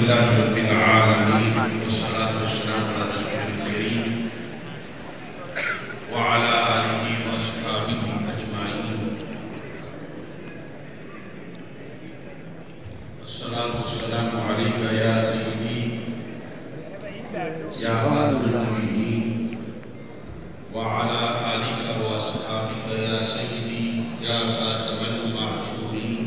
لله رب العالمين والصلاة والسلام على رسول الكريم وعلى آله وأصحابه أجمعين. الصلاة والسلام عليك يا سيدي يا خاتم النبيين وعلى آلك وأصحابك يا سيدي يا خاتم المعصومين.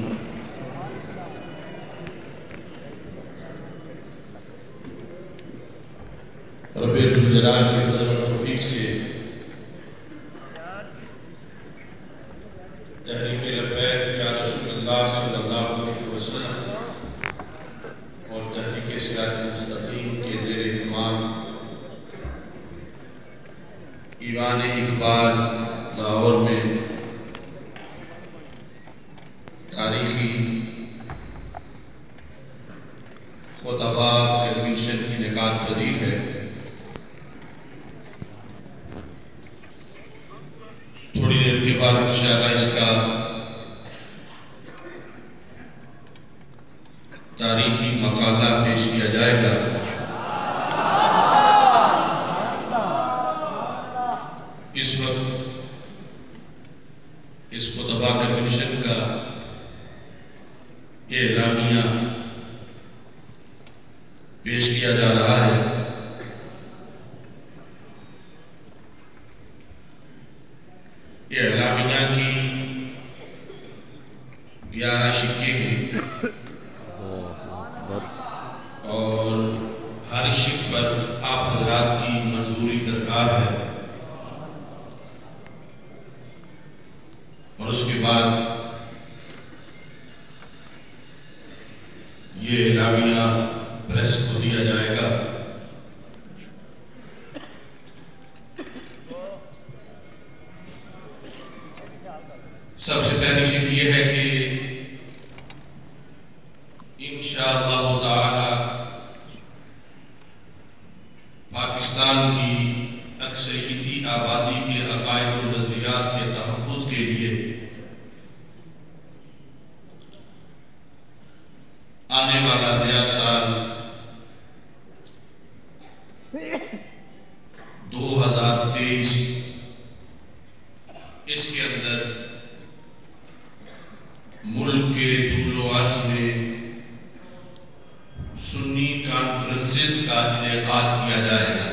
رب الجلال کی فضل و توفیق سے تحریک لبیک یا رسول اللہ صلی اللہ علیہ وسلم اور تحریک صراط مستقیم کے زیر اہتمام ایوان اقبال لاہور میں تاریخی خطبہ کنونشن کی انعقاد پذیر ہے. تھوڑی دیر کے بعد انشاءاللہ اس کا تاریخی مقالہ پیش کیا جائے گا. اس وقت اس خطبہ کنونشن کا اعلامیہ پیش کیا جا رہا ہے. یہ اعلامیہ کی 11 شقیں ہیں اور ہر شق پر آپ حضرات کی منظوری درکار ہے اور اس کے بعد یہ اعلامیہ پریس کو دیا جائے گا. سب سے پہلی شک یہ ہے کہ انشاءاللہ تعالی پاکستان کی اکثریتی آبادی کے عقائد و نظریات کے تحفظ کے لیے آنے والا نیا سال 2023 اس کے اندر ملک کے طول و عرض میں سنی کانفرنسز کا انعقاد کیا جائے گا.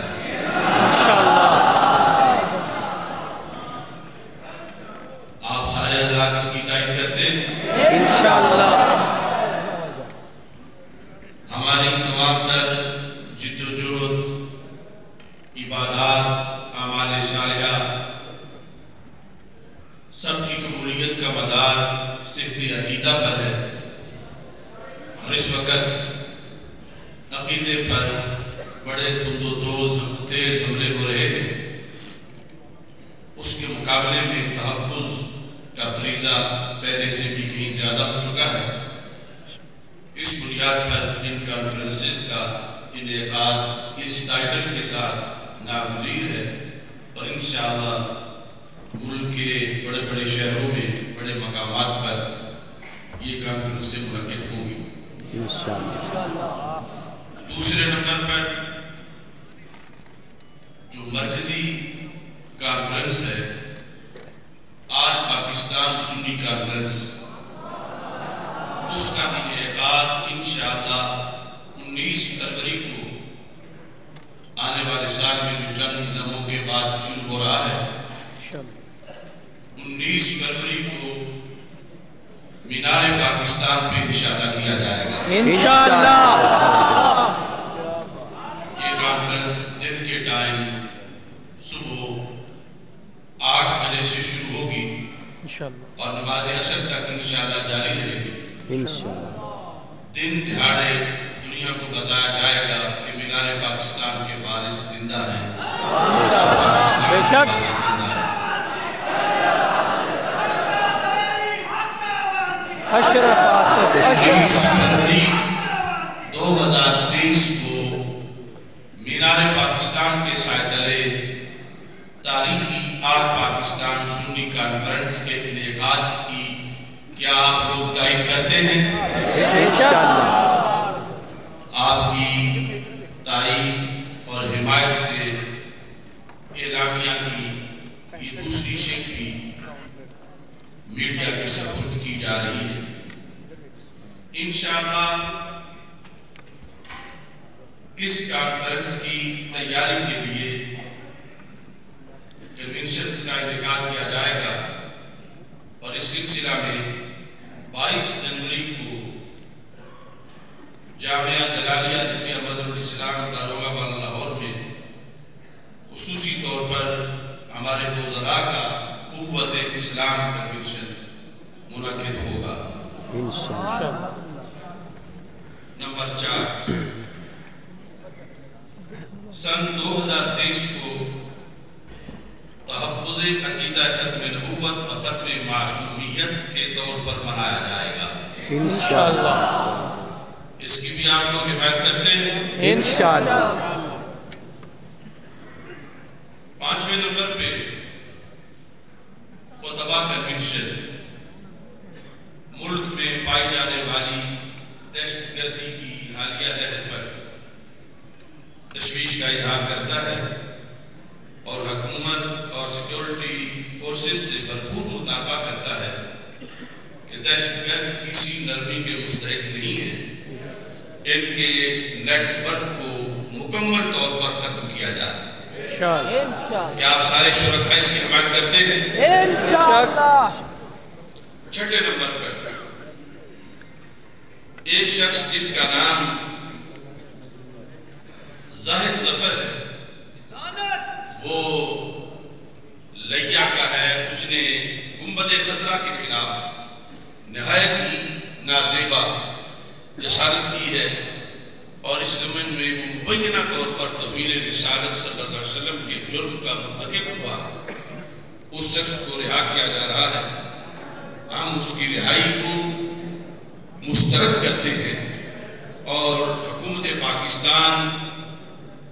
آپ سارے حضرات اس کی تائید کرتے ہیں انشاءاللہ. ہماری تمام تر جد و جہد، عبادات، اعمال صالحہ سب کی قبولیت کا مدار صحت عقیدہ پر ہے اور اس وقت عقیدے پر بڑے تند و تیز حملے ہو رہے ہیں. اس کے مقابلے میں تحفظ کا فریضہ پہلے سے بھی کہیں زیادہ ہو چکا ہے. اس بنیاد پر ان کانفرنسز کا انعقاد اس ٹائٹل کے ساتھ ناگزیر ہے اور انشاءاللہ ملک کے بڑے بڑے شہروں میں بڑے مقامات پر یہ کانفرنسیں منعقد ہوں گی انشاءاللہ. دوسرے نمبر پر جو مرکزی کانفرنس ہے آل پاکستان سنی کانفرنس، اس کا انعقاد انشاءاللہ 19 فروری کو آنے والے سال میں جو چند دنوں کے بعد شروع ہو رہا ہے 19 فروری کو مینار پاکستان پہ انشاءاللہ کیا جائے گا انشاءاللہ. یہ کانفرنس دن کے ٹائم صبح 8 بجے سے شروع ہوگی اور نماز عصر تک انشاءاللہ جاری رہے گی انشاءاللہ. دن دہاڑے دنیا کو بتایا جائے گا کہ مینار پاکستان کے وارث زندہ ہیں، پاکستان کے وارث زندہ ہیں. 20 فروری 2023 کو مینار پاکستان کے سائے تلے تاریخی آل پاکستان سنی کانفرنس کے انعقاد کی کیا آپ لوگ تائید کرتے ہیں؟ انشاءاللہ. آپ جا رہی ہے۔ انشاءاللہ اس کانفرنس کی تیاری کے لیے کنونشنز کا انعقاد کیا جائے گا، اور اس سلسلہ میں 22 جنوری کو جامعہ جلالیہ رضویہ مظہر الاسلام داروغہ والا لاہور میں خصوصی طور پر ہمارے فضلاء کا قوت اسلام کنونشن منعقد ہوگا انشاءاللہ۔ نمبر 4، سن 2023 کو تحفظ عقیدہ ختم نبوت و ختم معصومیت کے طور پر منایا جائے گا انشاءاللہ۔ اس کی بھی آپ لوگ حمایت کرتے ہیں انشاءاللہ۔ 5ویں نمبر پہ خطبہ کنونشن ملک میں پائی جانے والی دہشت گردی کی حالیہ لہر پر تشویش کا اظہار کرتا ہے اور حکومت اور سیکیورٹی فورسز سے بھرپور مطالبہ کرتا ہے کہ دہشت گرد کسی نرمی کے مستحق نہیں ہیں، ان کے نیٹ ورک کو مکمل طور پر ختم کیا جائے۔ کیا آپ سارے شرکاء اس کی حمایت کرتے ہیں انشاءاللہ۔ 6 نمبر پر ایک شخص جس کا نام زاہد ظفر ہے، وہ لیا کا ہے، اس نے گنبد خضرا کے خلاف نہایت ہی نازیبا جسارت کی ہے، اور اس زمین میں وہ مبینہ طور پر توہین رسالت صلی اللہ علیہ وسلم کے جرم کا مرتکب ہوا۔ اس شخص کو رہا کیا جا رہا ہے، ہم اس کی رہائی کو مسترد کرتے ہیں اور حکومت پاکستان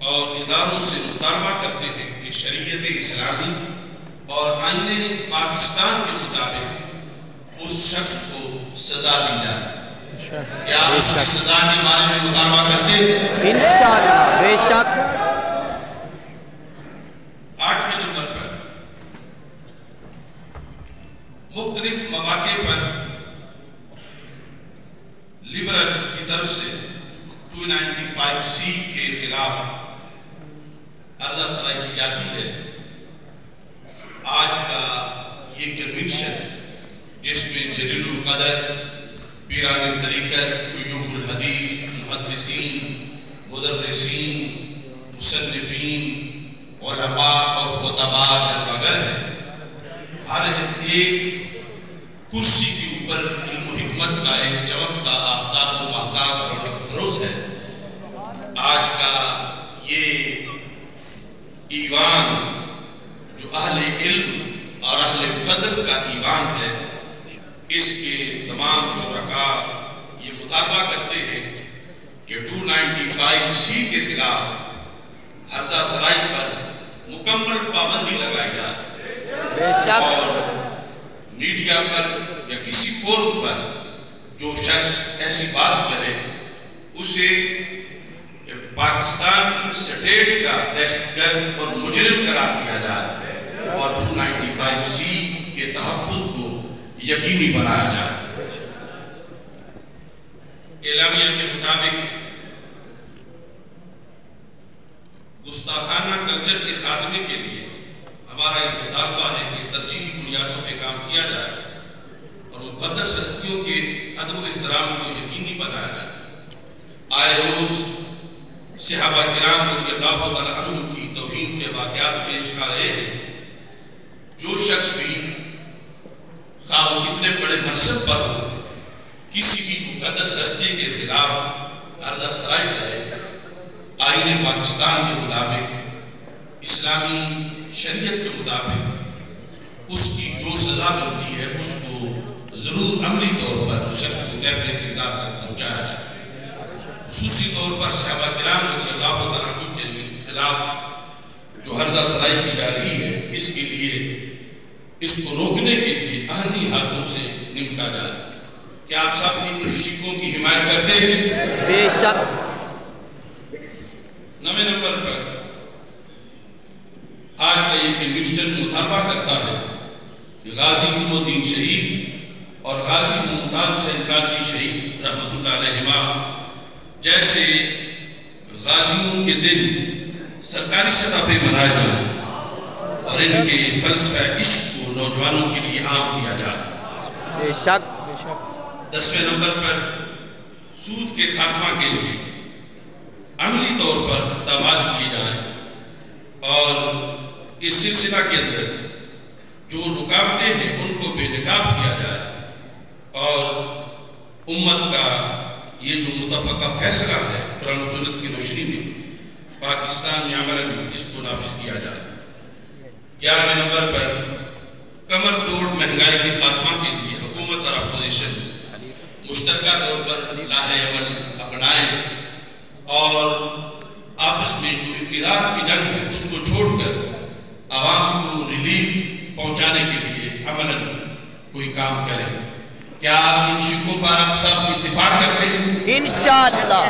اور اداروں سے مطالبہ کرتے ہیں کہ شریعت اسلامی اور آئین پاکستان کے مطابق اس شخص کو سزا دی جائے۔ کیا آپ اس کی سزا کے بارے میں مطالبہ کرتے ہیں انشاءاللہ بے شک۔ 8ویں نمبر پر مختلف مواقع پر لبرلز کی طرف سے 295C کے خلاف عرضہ سرائی کی جاتی ہے۔ آج کا یہ کنونشن جس میں جلیل القدر، پیران طریقت، شیوخ الحدیث، محدثین، مدرسین، مصنفین، علماء اور خطباء جلوگر ہیں، ہر ایک کرسی کے اوپر علم و حکمت کا ایک چمکتا آفتاب و مہتاب رونق فروز ہے۔ آج کا یہ ایوان جو اہل علم اور اہل فضل کا ایوان ہے، اس کے تمام شرکاء یہ مطالبہ کرتے ہیں کہ 295C کے خلاف عرضہ سرائی پر مکمل پابندی لگائی جائے، اور میڈیا پر یا کسی فورم پر جو شخص ایسی بات کرے اسے پاکستان کی سٹیٹ کا دہشت گرد اور مجرم قرار دیا جائے، اور 295C کے تحفظ کو یقینی بنایا جائے۔ اعلامیہ کے مطابق گستاخانہ کلچر کے خاتمے کے لیے ہمارا یہ مطالبہ ہے کہ ترجیحی بنیادوں پہ کام کیا جائے اور مقدس ہستیوں کے ادب و احترام کو یقینی بنایا جائے۔ آئے روز صحابہ کرام رضی اللہ تعالیٰ عنہ کی توہین کے واقعات پیش آ رہے ہیں۔ جو شخص بھی خواہ کتنے بڑے منصب پر ہو، کسی بھی مقدس ہستی کے خلاف عرضہ سرائی کرے، آئین پاکستان کے مطابق، اسلامی شریعت کے مطابق اس کی جو سزا بنتی ہے اس کو ضرور عملی طور پر اس شخص کو کیفر کردار تک پہنچایا جائے۔ خصوصی طور پر صحابہ کرام رضی اللہ تعالیٰ عنہ کے خلاف جو عرضہ سرائی کی جا رہی ہے، اس کے لیے اس کو روکنے کے لیے اہلی ہاتھوں سے نمٹا جائے۔ کیا آپ سب ان شکوں کی حمایت کرتے ہیں؟ بے شک۔ 9 نمبر پر آج کا یہ کنونشن مطالبہ کرتا ہے کہ غازی علم الدین شہید اور غازی ممتاز حسین قادری شہید رحمۃ اللہ علیہما جیسے غازیوں کے دن سرکاری سطح پہ منائے جائیں اور ان کے فلسفہ عشق کو نوجوانوں کے لیے عام کیا جائے۔ بے شک 10ویں نمبر پر سود کے خاتمہ کے لیے عملی طور پر اقدامات کیے جائیں اور اس سلسلہ کے اندر جو رکاوٹیں ہیں ان کو بے نقاب کیا جائے اور امت کا یہ جو متفقہ فیصلہ ہے قرآن و سنت کی روشنی میں پاکستان میں عملاً اس کو نافذ کیا جائے۔ 11ویں نمبر پر کمر توڑ مہنگائی کے خاتمہ کے لیے حکومت اور اپوزیشن مشترکہ طور پر لاہ عمل اپنائیں اور آپس میں جو اقتدار کی جنگ ہے اس کو چھوڑ کر عوام کو ریلیف پہنچانے کے لیے عملاً کوئی کام کریں۔ کیا آپ ان شکوں پر آپ سب اتفاق کرتے ہیں؟ انشاءاللہ۔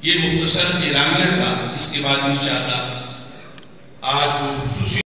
یہ مختصر اعلامیہ تھا، اس کے بعد انشاءاللہ آج جو خصوصی